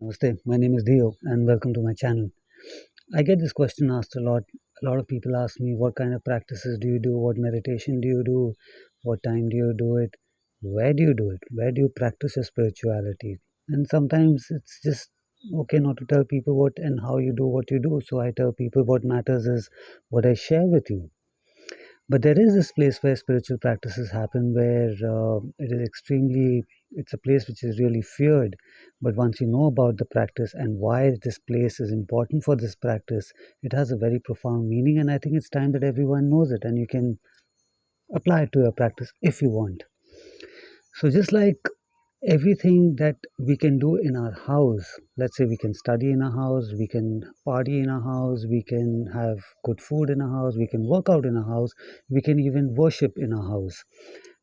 Namaste, my name is Dio and welcome to my channel. I get this question asked a lot. A lot of people ask me, what kind of practices do you do? What meditation do you do? What time do you do it? Where do you do it? Where do you practice your spirituality? And sometimes it's just okay not to tell people what and how you do what you do. So I tell people what matters is what I share with you. But there is this place where spiritual practices happen where it is it's a place which is really feared. But once you know about the practice and why this place is important for this practice, it has a very profound meaning. And I think it's time that everyone knows it and you can apply it to your practice if you want. So, just like everything that we can do in our house, let's say we can study in a house, we can party in a house, we can have good food in a house, we can work out in a house, we can even worship in a house.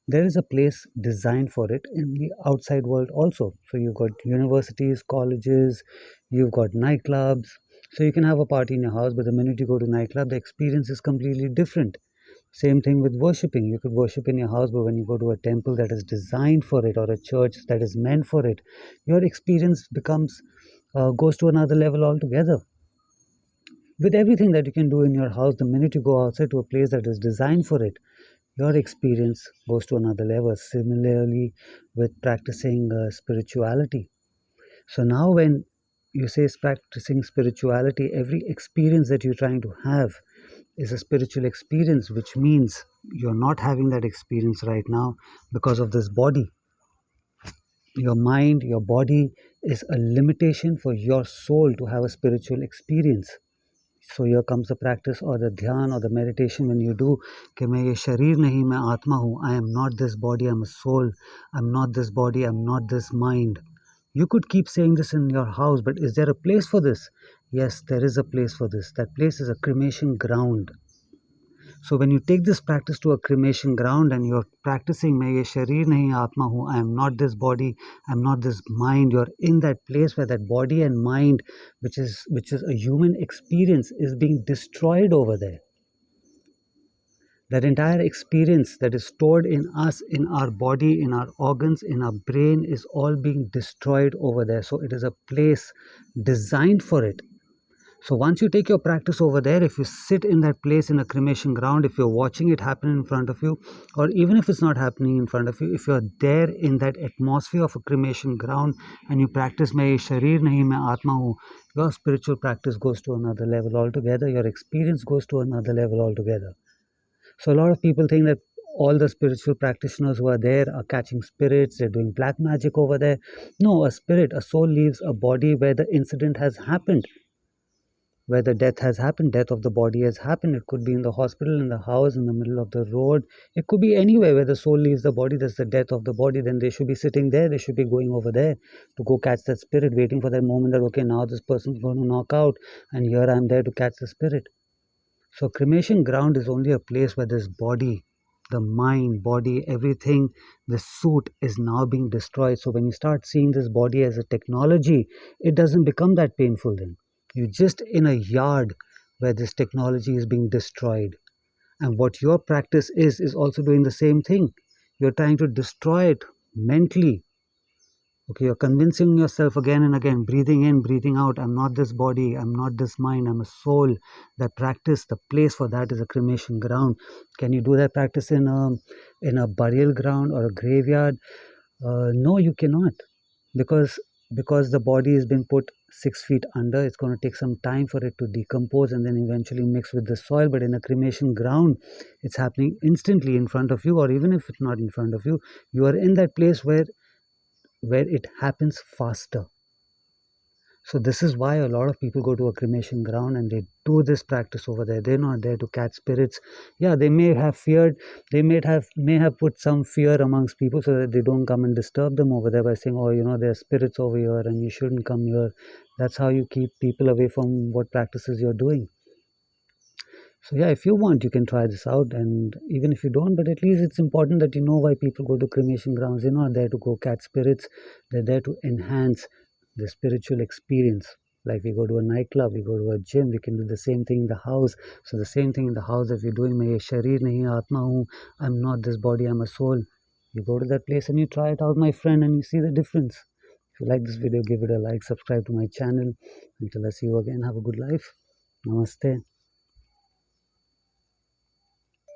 There is a place designed for it in the outside world also. So you've got universities, colleges, you've got nightclubs. So you can have a party in your house, but the minute you go to nightclub, the experience is completely different. Same thing with worshiping. You could worship in your house, but when you go to a temple that is designed for it or a church that is meant for it, your experience goes to another level altogether. With everything that you can do in your house, the minute you go outside to a place that is designed for it, your experience goes to another level. Similarly, with practicing spirituality. So now, when you say practicing spirituality, every experience that you're trying to have is a spiritual experience, which means you're not having that experience right now because of this body. Your mind, your body is a limitation for your soul to have a spiritual experience. So here comes the practice or the dhyan or the meditation when you do कि मैं ये शरीर नहीं मैं आत्मा हूँ. I am not this body, I'm a soul. I'm not this body, I'm not this mind. You could keep saying this in your house, but is there a place for this? Yes, there is a place for this. That place is a cremation ground. So when you take this practice to a cremation ground and you're practicing मैं ये शरीर नहीं आत्मा हूँ, I am not this body, I'm not this mind, you're in that place where that body and mind, which is a human experience, is being destroyed over there. That entire experience that is stored in us, in our body, in our organs, in our brain, is all being destroyed over there. So it is a place designed for it. So once you take your practice over there, if you sit in that place in a cremation ground, if you're watching it happen in front of you, or even if it's not happening in front of you, if you're there in that atmosphere of a cremation ground and you practice मैं ये शरीर नहीं मैं आत्मा हूँ, your spiritual practice goes to another level altogether. Your experience goes to another level altogether. So a lot of people think that all the spiritual practitioners who are there are catching spirits, they're doing black magic over there. No, a soul leaves a body where the incident has happened, where the death has happened, death of the body has happened. It could be in the hospital, in the house, in the middle of the road. It could be anywhere where the soul leaves the body. That's the death of the body. Then they should be sitting there. They should be going over there to go catch that spirit, waiting for that moment that, okay, now this person's going to knock out, and here I'm there to catch the spirit. So cremation ground is only a place where this body, the mind, body, everything, the suit is now being destroyed. So when you start seeing this body as a technology, it doesn't become that painful then. You're just in a yard where this technology is being destroyed. And what your practice is also doing the same thing. You're trying to destroy it mentally. Okay, you're convincing yourself again and again, breathing in, breathing out. I'm not this body, I'm not this mind, I'm a soul. That practice, the place for that is a cremation ground. Can you do that practice in a burial ground or a graveyard? No, you cannot, because the body has been put 6 feet under. It's going to take some time for it to decompose and then eventually mix with the soil. But in a cremation ground, it's happening instantly in front of you, or even if it's not in front of you, you are in that place where it happens faster. So this is why a lot of people go to a cremation ground and they do this practice over there. They're not there to catch spirits. Yeah, they may have feared, they may have put some fear amongst people so that they don't come and disturb them over there by saying, oh, there's spirits over here and you shouldn't come here. That's how you keep people away from what practices you're doing. So yeah, if you want, you can try this out, and even if you don't, but at least it's important that you know why people go to cremation grounds. They're not there to go catch spirits. They're there to enhance the spiritual experience. Like we go to a nightclub, we go to a gym, we can do the same thing in the house. So the same thing in the house, if you're doing मैं ये शरीर नहीं आत्मा हूँ, I'm not this body, I'm a soul. You go to that place and you try it out, my friend, and you see the difference. you like this video, give it a like, subscribe to my channel. Until I see you again, have a good life. Namaste.